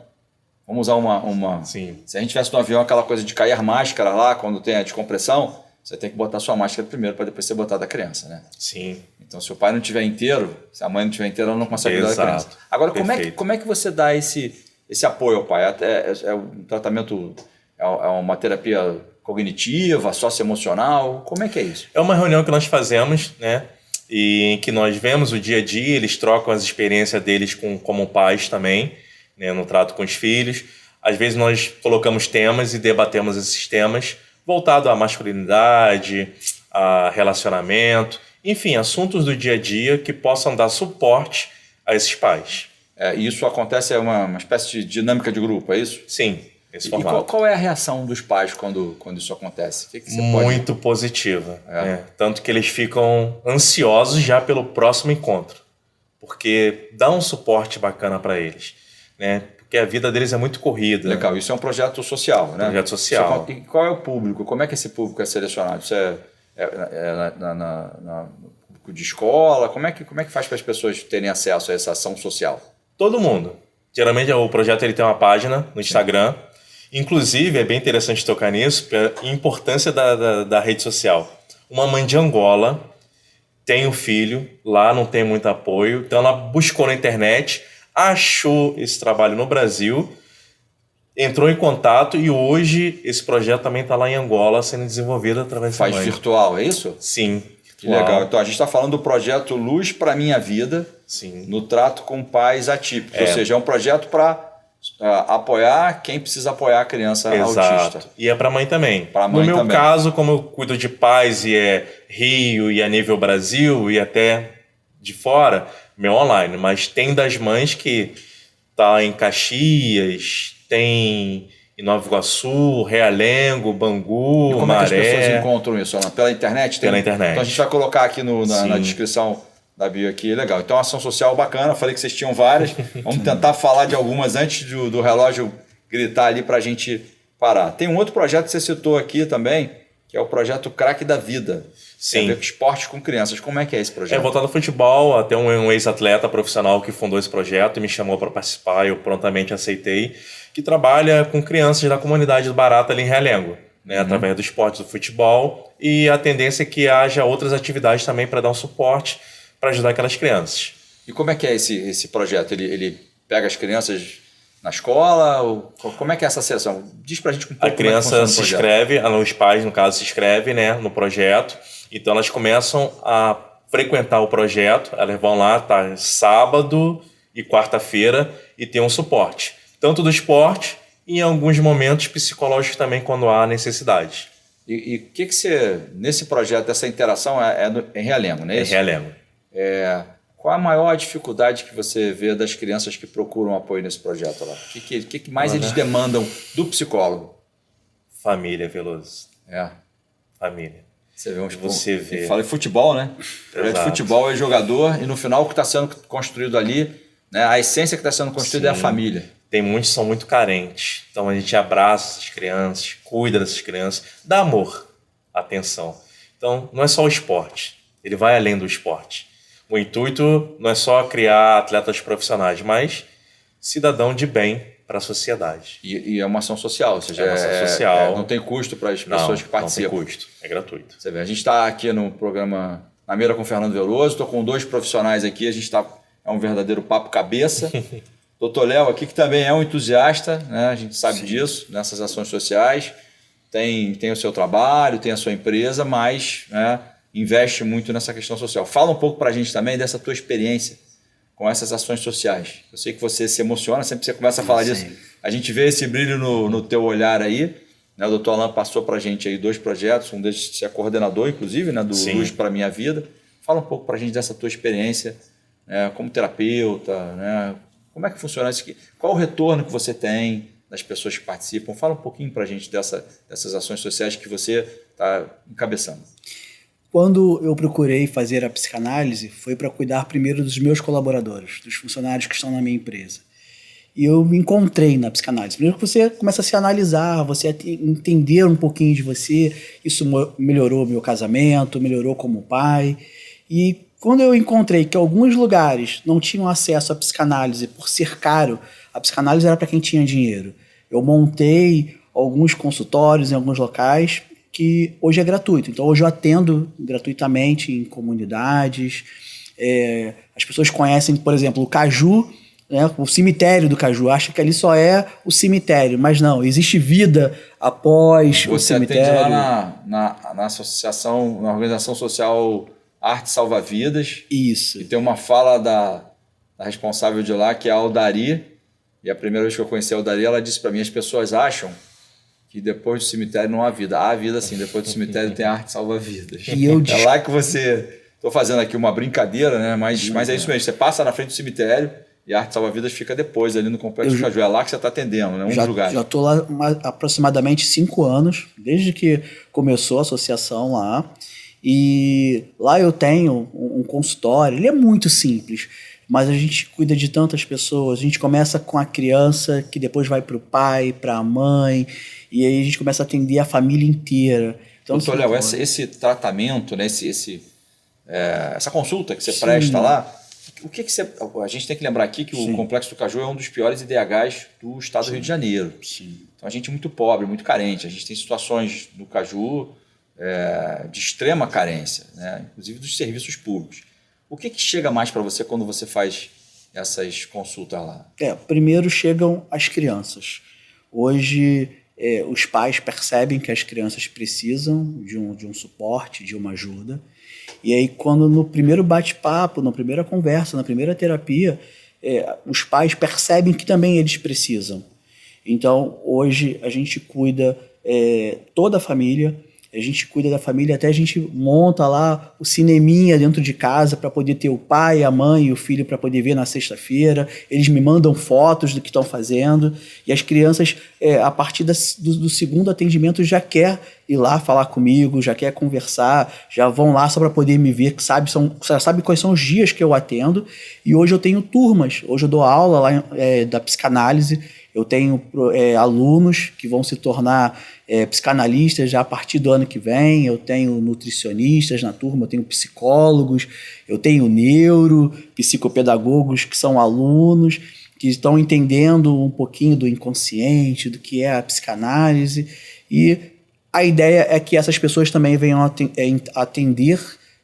A: Vamos usar uma...
C: Sim.
A: Se a gente estivesse num avião, aquela coisa de cair a máscara lá, quando tem a descompressão, você tem que botar sua máscara primeiro para depois ser botada a criança, né?
C: Sim.
A: Então, se o pai não estiver inteiro, se a mãe não estiver inteira, ela não consegue cuidar da criança. Agora, como é que você dá esse apoio ao pai? É um tratamento, é uma terapia cognitiva, socioemocional? Como é que é isso?
C: É uma reunião que nós fazemos, né? E em que nós vemos o dia a dia, eles trocam as experiências deles como pais também, né? No trato com os filhos. Às vezes nós colocamos temas e debatemos esses temas voltado à masculinidade, a relacionamento, enfim, assuntos do dia a dia que possam dar suporte a esses pais.
A: Isso acontece, é uma espécie de dinâmica de grupo, é isso?
C: Sim, esse formato.
A: E qual é a reação dos pais quando isso acontece? O que você
C: Muito positiva. Né? Tanto que eles ficam ansiosos já pelo próximo encontro, porque dá um suporte bacana para eles, né? Porque a vida deles é muito corrida.
A: Legal, isso é um projeto social, né?
C: Projeto social.
A: E qual é o público? Como é que esse público é selecionado? Isso é no público de escola? Como é que faz para as pessoas terem acesso a essa ação social?
C: Todo mundo. Geralmente o projeto ele tem uma página no Instagram. Sim. Inclusive, é bem interessante tocar nisso, a importância da rede social. Uma mãe de Angola tem um filho, lá não tem muito apoio, então ela buscou na internet, achou esse trabalho no Brasil, entrou em contato e hoje esse projeto também está lá em Angola sendo desenvolvido através da mãe.
A: Faz virtual, é isso?
C: Sim.
A: Que legal. Então a gente está falando do projeto Luz para Minha Vida. Sim. No trato com pais atípicos. Ou seja, é um projeto para apoiar quem precisa apoiar a criança autista.
C: E é para a mãe também.
A: No
C: meu caso, como eu cuido de pais e é Rio e a nível Brasil e até de fora, meu online. Mas tem das mães que tá em Caxias, tem em Nova Iguaçu, Realengo, Bangu,
A: e como
C: Maré.
A: É que as pessoas encontram isso? Pela internet?
C: Pela internet.
A: Então a gente vai colocar aqui na descrição da bio aqui. Legal. Então ação social bacana. Falei que vocês tinham várias. Vamos tentar falar de algumas antes do relógio gritar ali para a gente parar. Tem um outro projeto que você citou aqui também, que é o projeto Craque da Vida.
C: Sim.
A: Tem a ver com esporte com crianças. Como é que é esse projeto?
C: É voltado ao futebol. Até um ex-atleta profissional que fundou esse projeto e me chamou para participar. Eu prontamente aceitei. Que trabalha com crianças da comunidade do Barata ali em Realengo, né? Através do esporte, do futebol. E a tendência é que haja outras atividades também para dar um suporte para ajudar aquelas crianças.
A: E como é que é esse projeto? Ele pega as crianças na escola? Como é que é essa sessão? Diz pra gente um pouco.
C: A criança se inscreve, os pais, no caso, se inscrevem, né, no projeto. Então elas começam a frequentar o projeto, elas vão lá, tá, sábado e quarta-feira, e tem um suporte. Tanto do esporte e em alguns momentos psicológicos também, quando há necessidade.
A: E o que você, nesse projeto, essa interação em Realengo, não é isso?
C: Em Realengo.
A: Qual a maior dificuldade que você vê das crianças que procuram apoio nesse projeto lá? O que mais eles demandam do psicólogo?
C: Família, Veloso. Família.
A: Você vê
C: Você vê.
A: Fala em futebol, né? Exato. Futebol é jogador e no final o que está sendo construído ali, né, a essência que está sendo construída é a família.
C: Tem muitos que são muito carentes. Então a gente abraça essas crianças, cuida dessas crianças, dá amor, atenção. Então não é só o esporte, ele vai além do esporte. O intuito não é só criar atletas profissionais, mas cidadão de bem para a sociedade.
A: E é uma ação social, ou seja,
C: É uma ação social.
A: não tem custo para as pessoas que participam.
C: Não tem custo, é gratuito.
A: Você vê, a gente está aqui no programa Na Mira com o Fernando Veloso, estou com 2 profissionais aqui, a gente está, é um verdadeiro papo cabeça. Doutor Léo aqui, que também é um entusiasta, né? A gente sabe disso, nessas ações sociais, tem o seu trabalho, tem a sua empresa, mas, né, investe muito nessa questão social. Fala um pouco para a gente também dessa tua experiência com essas ações sociais. Eu sei que você se emociona, sempre que você começa a falar disso, a gente vê esse brilho no teu olhar aí, né? O doutor Alain passou para a gente aí 2 projetos, um deles você é coordenador, inclusive, né, do Luz para a Minha Vida. Fala um pouco para a gente dessa tua experiência, né, como terapeuta, né? Como é que funciona isso aqui? Qual o retorno que você tem das pessoas que participam? Fala um pouquinho para a gente dessas ações sociais que você está encabeçando.
B: Quando eu procurei fazer a psicanálise, foi para cuidar primeiro dos meus colaboradores, dos funcionários que estão na minha empresa. E eu me encontrei na psicanálise. Primeiro que você começa a se analisar, você a entender um pouquinho de você. Isso melhorou meu casamento, melhorou como pai. E quando eu encontrei que alguns lugares não tinham acesso à psicanálise por ser caro, a psicanálise era para quem tinha dinheiro. Eu montei alguns consultórios em alguns locais que hoje é gratuito. Então hoje eu atendo gratuitamente em comunidades. As pessoas conhecem, por exemplo, o Caju, né, o cemitério do Caju. Acha que ali só é o cemitério, mas não, existe vida após o cemitério.
A: Você atende lá na associação, na organização social Arte Salva Vidas.
B: Isso.
A: E tem uma fala da responsável de lá, que é a Aldari. E a primeira vez que eu conheci a Aldari, ela disse para mim, as pessoas acham que depois do cemitério não há vida. Há vida sim, depois do cemitério tem a Arte Salva Vidas. É lá que você... Estou fazendo aqui uma brincadeira, né? Mas é isso mesmo, você passa na frente do cemitério e a Arte Salva Vidas fica depois, ali no Complexo do Caju. É lá que você está atendendo, né? Um dos lugares.
B: Já estou lá aproximadamente 5 anos, desde que começou a associação lá. E lá eu tenho um consultório, ele é muito simples, mas a gente cuida de tantas pessoas. A gente começa com a criança, que depois vai para o pai, para a mãe, e aí a gente começa a atender a família inteira. Então,
A: doutor Léo, esse tratamento, né, essa consulta que você presta lá, o que você... A gente tem que lembrar aqui que o Complexo do Caju é um dos piores IDHs do estado do Rio de Janeiro. Então a gente é muito pobre, muito carente. A gente tem situações no Caju de extrema carência, né, inclusive dos serviços públicos. O que chega mais para você quando você faz essas consultas lá?
B: Primeiro chegam as crianças. Hoje os pais percebem que as crianças precisam de um suporte, de uma ajuda. E aí quando no primeiro bate-papo, na primeira conversa, na primeira terapia, os pais percebem que também eles precisam. Então hoje a gente cuida toda a família. A gente cuida da família, até a gente monta lá o cineminha dentro de casa para poder ter o pai, a mãe e o filho para poder ver na sexta-feira. Eles me mandam fotos do que estão fazendo. E as crianças, a partir do segundo atendimento, já quer ir lá falar comigo, já quer conversar, já vão lá só para poder me ver, que já sabe quais são os dias que eu atendo. E hoje eu tenho turmas. Hoje eu dou aula lá da psicanálise. Eu tenho alunos que vão se tornar psicanalistas já a partir do ano que vem. Eu tenho nutricionistas na turma, eu tenho psicólogos, eu tenho psicopedagogos que são alunos, que estão entendendo um pouquinho do inconsciente, do que é a psicanálise. E a ideia é que essas pessoas também venham atender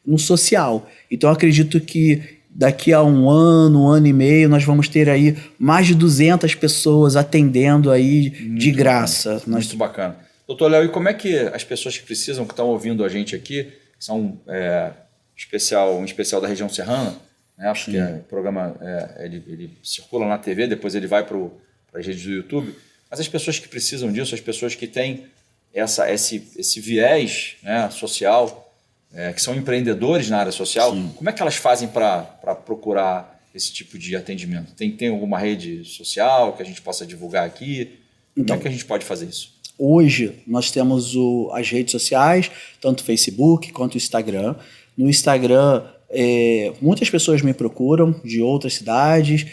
B: no social. Então, eu acredito que daqui a um ano e meio, nós vamos ter aí mais de 200 pessoas atendendo aí de graça.
A: Muito bacana. Doutor Léo, e como é que as pessoas que precisam, que estão ouvindo a gente aqui, que são um especial da região serrana, né? Porque o programa ele circula na TV, depois ele vai para as redes do YouTube, mas as pessoas que precisam disso, as pessoas que têm esse viés, né, social, que são empreendedores na área social, como é que elas fazem para procurar esse tipo de atendimento? Tem alguma rede social que a gente possa divulgar aqui? Como é que a gente pode fazer isso?
B: Hoje nós temos as redes sociais, tanto o Facebook quanto o Instagram. No Instagram, muitas pessoas me procuram de outras cidades,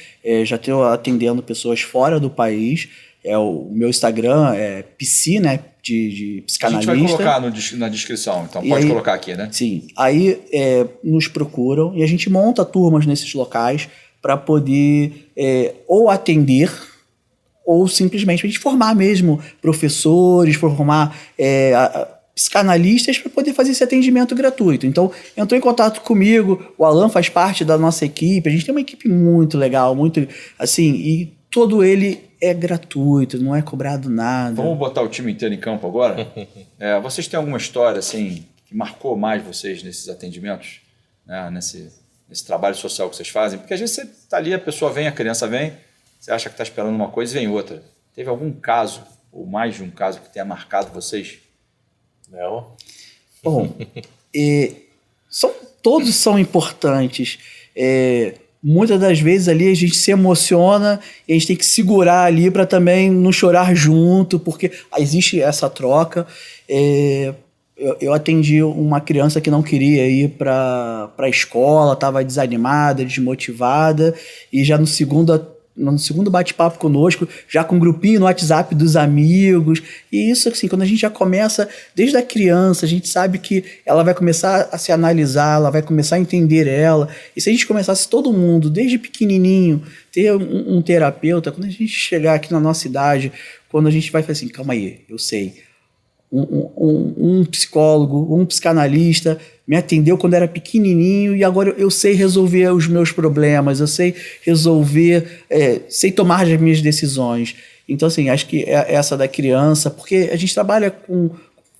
B: já estou atendendo pessoas fora do país. O meu Instagram é psi, né? De psicanalista.
A: A gente vai colocar na descrição, então pode colocar aqui, né?
B: Sim. Aí nos procuram e a gente monta turmas nesses locais para poder ou atender ou simplesmente a gente formar mesmo professores, formar psicanalistas para poder fazer esse atendimento gratuito. Então, entrou em contato comigo, o Alan faz parte da nossa equipe, a gente tem uma equipe muito legal, muito assim, e todo ele é gratuito, não é cobrado nada.
A: Vamos botar o time inteiro em campo agora? Vocês têm alguma história assim que marcou mais vocês nesses atendimentos, né? Nesse trabalho social que vocês fazem? Porque às vezes você está ali, a pessoa vem, a criança vem, você acha que está esperando uma coisa e vem outra. Teve algum caso, ou mais de um caso, que tenha marcado vocês?
C: Não.
B: Bom, todos são importantes. Muitas das vezes ali a gente se emociona e a gente tem que segurar ali para também não chorar junto, porque existe essa troca. Eu atendi uma criança que não queria ir para a escola, estava desanimada, desmotivada, e já no segundo bate-papo conosco, já com um grupinho no WhatsApp dos amigos. E isso, assim, quando a gente já começa, desde a criança, a gente sabe que ela vai começar a se analisar, ela vai começar a entender ela. E se a gente começasse todo mundo, desde pequenininho, ter um terapeuta, quando a gente chegar aqui na nossa idade, quando a gente vai falar assim, calma aí, eu sei, um psicólogo, um psicanalista me atendeu quando era pequenininho e agora eu sei resolver os meus problemas, eu sei resolver, sei tomar as minhas decisões. Então, assim, acho que é essa da criança, porque a gente trabalha com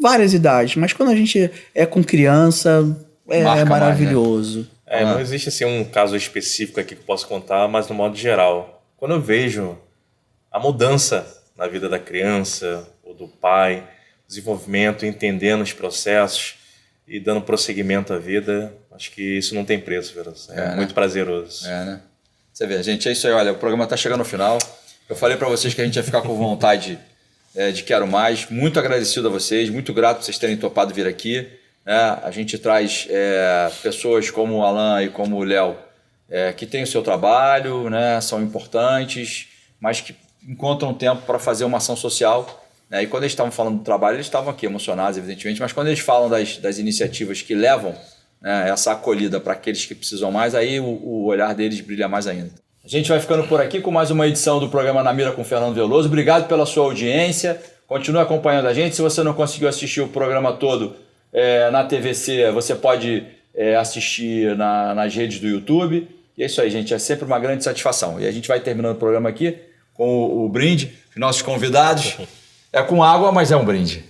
B: várias idades, mas quando a gente é com criança, é maravilhoso.
C: Mais, né? Não existe assim, um caso específico aqui que eu posso contar, mas no modo geral. Quando eu vejo a mudança na vida da criança ou do pai, desenvolvimento, entendendo os processos e dando prosseguimento à vida, acho que isso não tem preço, Vera. Muito prazeroso.
A: Né? Você vê, gente, é isso aí. Olha, o programa está chegando ao final. Eu falei para vocês que a gente ia ficar com vontade de quero mais. Muito agradecido a vocês, muito grato por vocês terem topado vir aqui. A gente traz pessoas como o Alan e como o Léo, que têm o seu trabalho, né, são importantes, mas que encontram tempo para fazer uma ação social. E quando eles estavam falando do trabalho, eles estavam aqui emocionados, evidentemente, mas quando eles falam das iniciativas que levam essa acolhida para aqueles que precisam mais, aí o olhar deles brilha mais ainda. A gente vai ficando por aqui com mais uma edição do programa Na Mira com o Fernando Veloso. Obrigado pela sua audiência, continue acompanhando a gente. Se você não conseguiu assistir o programa todo na TVC, você pode assistir nas redes do YouTube. E é isso aí, gente, é sempre uma grande satisfação. E a gente vai terminando o programa aqui com o brinde, os nossos convidados. É com água, mas é um brinde.